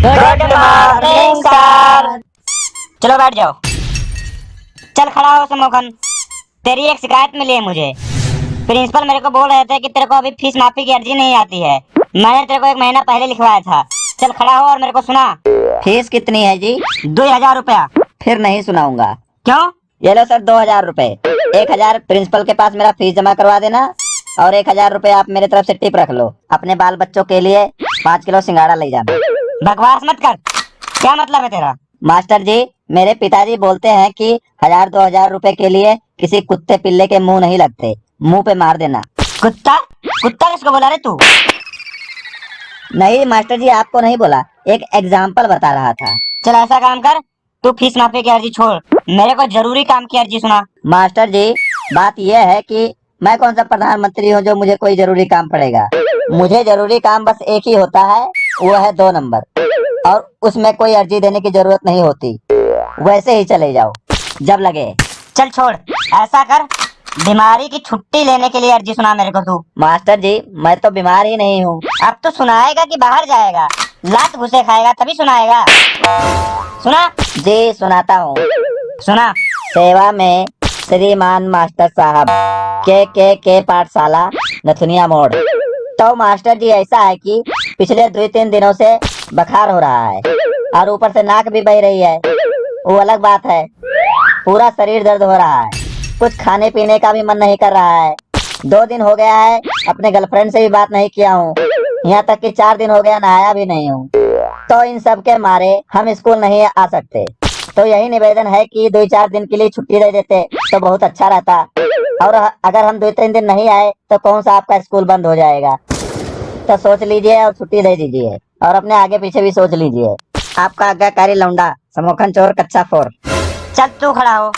Good morning sir. चलो बैठ जाओ। चल खड़ा हो समोखन, तेरी एक शिकायत मिली है मुझे। प्रिंसिपल मेरे को बोल रहे थे कि तेरे को अभी फीस माफी की अर्जी नहीं आती है। मैंने तेरे को 1 महीना पहले लिखवाया था। चल खड़ा हो और मेरे को सुना। फीस कितनी है जी? 2000 रुपया। फिर नहीं सुनाऊंगा। क्यों? ये लो सर 2000 रुपए। 1000 प्रिंसिपल के पास मेरा फीस जमा करवा देना और 1000 रुपए आप मेरे तरफ से टिप रख लो। अपने बाल बच्चों के लिए 5 किलो सिंघाड़ा ले जाना। बकवास मत कर, क्या मतलब है तेरा? मास्टर जी, मेरे पिताजी बोलते हैं कि 1000-2000 रुपए के लिए किसी कुत्ते पिल्ले के मुंह नहीं लगते, मुंह पे मार देना। कुत्ता? कुत्ता किसको बोला रे तू? नहीं मास्टर जी, आपको नहीं बोला, एक एग्जाम्पल बता रहा था। चल ऐसा काम कर, तू फीस माफी की अर्जी छोड़, मेरे को जरूरी काम की अर्जी सुना। मास्टर जी, बात यह है कि मैं कौन सा प्रधानमंत्री हूँ जो मुझे कोई जरूरी काम पड़ेगा। मुझे जरूरी काम बस एक ही होता है, वो है 2 नंबर, और उसमें कोई अर्जी देने की जरूरत नहीं होती। वैसे ही चले जाओ जब लगे। चल छोड़, ऐसा कर, बीमारी की छुट्टी लेने के लिए अर्जी सुना मेरे को तू। मास्टर जी, मैं तो बीमार ही नहीं हूँ। अब तो सुनाएगा कि बाहर जाएगा? लात घुसे खाएगा तभी सुनाएगा। सुना। जी सुनाता हूँ। सुना। सेवा में श्रीमान मास्टर साहब, के पाठशाला, नथुनिया मोड़। तो मास्टर जी ऐसा है कि पिछले 2-3 दिनों से बुखार हो रहा है और ऊपर से नाक भी बह रही है, वो अलग बात है। पूरा शरीर दर्द हो रहा है, कुछ खाने पीने का भी मन नहीं कर रहा है। 2 दिन हो गया है अपने गर्लफ्रेंड से भी बात नहीं किया हूँ, यहाँ तक कि 4 दिन हो गया नहाया भी नहीं हूँ। तो इन सब के मारे हम स्कूल नहीं आ सकते। तो यही निवेदन है कि 2-4 दिन के लिए छुट्टी दे देते तो बहुत अच्छा रहता। और अगर हम 2-3 दिन नहीं आए तो कौन सा आपका स्कूल बंद हो जाएगा। तो सोच लीजिए और छुट्टी दे दीजिए, और अपने आगे पीछे भी सोच लीजिए। आपका आज्ञाकारी लौंडा, समोखन चोर, कच्चा फोर। चल तू खड़ा हो,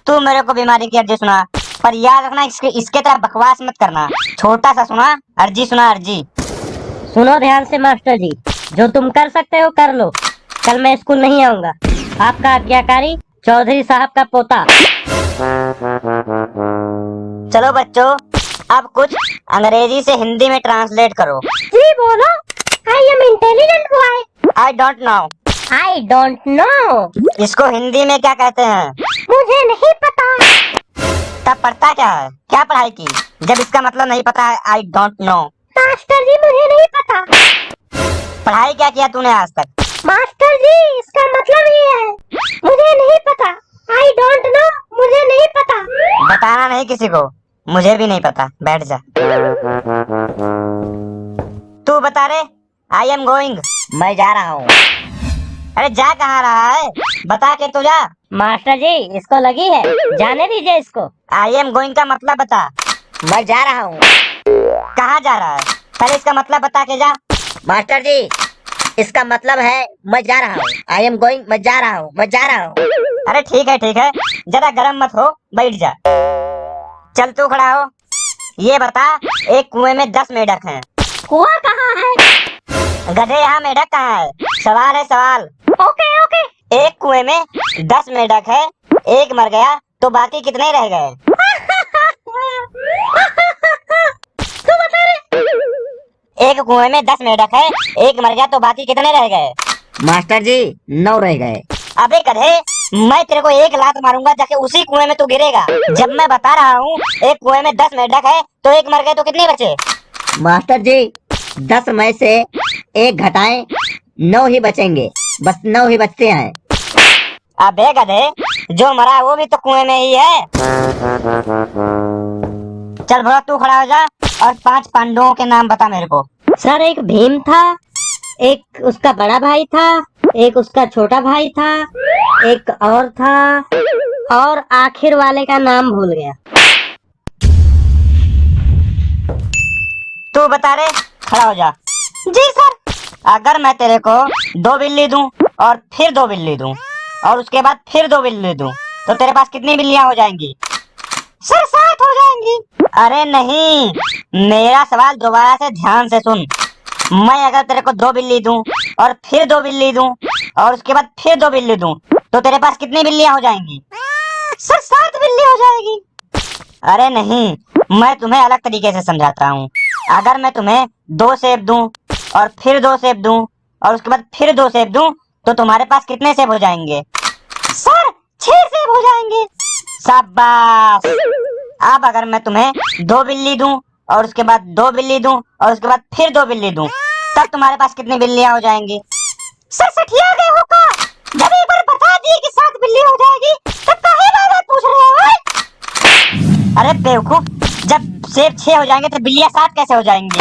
तू मेरे को बीमारी की अर्जी सुना, पर याद रखना इसके तरह बकवास मत करना। छोटा सा सुना, अर्जी सुना, अर्जी। सुनो ध्यान से मास्टर जी, जो तुम कर सकते हो कर लो। कल मैं स्कूल नहीं आऊंगा। आपका आज्ञाकारी चौधरी साहब का पोता। चलो बच्चों, अब कुछ अंग्रेजी से हिंदी में ट्रांसलेट करो। जी बोलो। I am intelligent boy. I don't know. I don't know. इसको हिंदी में क्या कहते हैं? मुझे नहीं पता। तब पढ़ता क्या है? क्या पढ़ाई की जब इसका मतलब नहीं पता है? I don't know. मास्टर जी मुझे नहीं पता। पढ़ाई क्या किया तूने आज तक? मास्टर जी इसका मतलब ये है, मुझे नहीं पता। आई डोंट नो, मुझे नहीं पता। बताना नहीं किसी को, मुझे भी नहीं पता। बैठ जा। तू बता रे। I am going. मैं जा रहा हूँ। अरे जा कहाँ रहा है? बता के तो जा। मास्टर जी इसको लगी है, जाने दीजिए इसको। आई एम गोइंग का मतलब बता। मैं जा रहा हूँ। कहाँ जा रहा है? पहले इसका मतलब बता के जा। मास्टर जी, इसका मतलब है मैं जा रहा हूँ। आई एम गोइंग, मैं जा रहा हूँ, मैं जा रहा हूँ। अरे ठीक है, जरा गरम मत हो, बैठ जा। चल तू खड़ा हो, ये बता, एक कुएं में 10 मेढक हैं। कुआं कहाँ है? गधे, यहाँ मेढक कहाँ है? सवाल है सवाल। Okay okay. एक कुएं में 10 मेढक है, एक मर गया तो बाकी कितने रह गए? तू बता रे। एक कुएं में 10 मेढक है, एक मर गया तो बाकी कितने रह गए? मास्टर जी 9 रह गए। अबे गधे, मैं तेरे को एक लात मारूंगा, जाके उसी कुएं में तू गिरेगा। जब मैं बता रहा हूँ एक कुएं में 10 मेढक है तो एक मर गए तो कितने बचे? मास्टर जी 10 में से 1 घटाएं, 9 ही बचेंगे, बस 9 ही बचते हैं। अबे गधे, जो मरा वो भी तो कुएं में ही है। चल भोला तू खड़ा हो जा और 5 पांडवों के नाम बता मेरे को। सर एक भीम था, एक उसका बड़ा भाई था, एक उसका छोटा भाई था, एक और था, और आखिर वाले का नाम भूल गया। तू बता रे, खड़ा हो जा। जी सर। अगर मैं तेरे को 2 बिल्ली दूं और फिर 2 बिल्ली दूं और उसके बाद फिर 2 बिल्ली दूं तो तेरे पास कितनी बिल्लियां हो जाएंगी? सर 7 हो जाएंगी। अरे नहीं, मेरा सवाल दोबारा से ध्यान से सुन। मैं अगर तेरे को 2 बिल्ली दूं और फिर 2 बिल्ली दूं और उसके बाद फिर 2 बिल्ली दूं तो तेरे पास कितनी बिल्लियां हो जाएंगी? सर 7 बिल्ली हो जाएगी। अरे नहीं, मैं तुम्हें अलग तरीके से समझाता हूँ। अगर मैं तुम्हें 2 सेब दूं और फिर 2 सेब दूं और उसके बाद फिर 2 सेब दूं तो तुम्हारे पास कितने सेब हो जाएंगे? सर 6 सेब हो जाएंगे। शाबाश। अब अगर मैं तुम्हें 2 बिल्ली दूं और उसके बाद 2 बिल्ली दूं और उसके बाद फिर 2 बिल्ली दूं तब तुम्हारे पास कितनी बिल्लियां हो जाएंगी? सर सठिया गए हो का? जब एक बार बता दिए कि 7 बिल्ली हो जाएगी तब काहे बार पूछ रहे हो? अरे बेवकूफ, जब सेब 6 हो जाएंगे तो बिल्लियां 7 कैसे हो जाएंगी?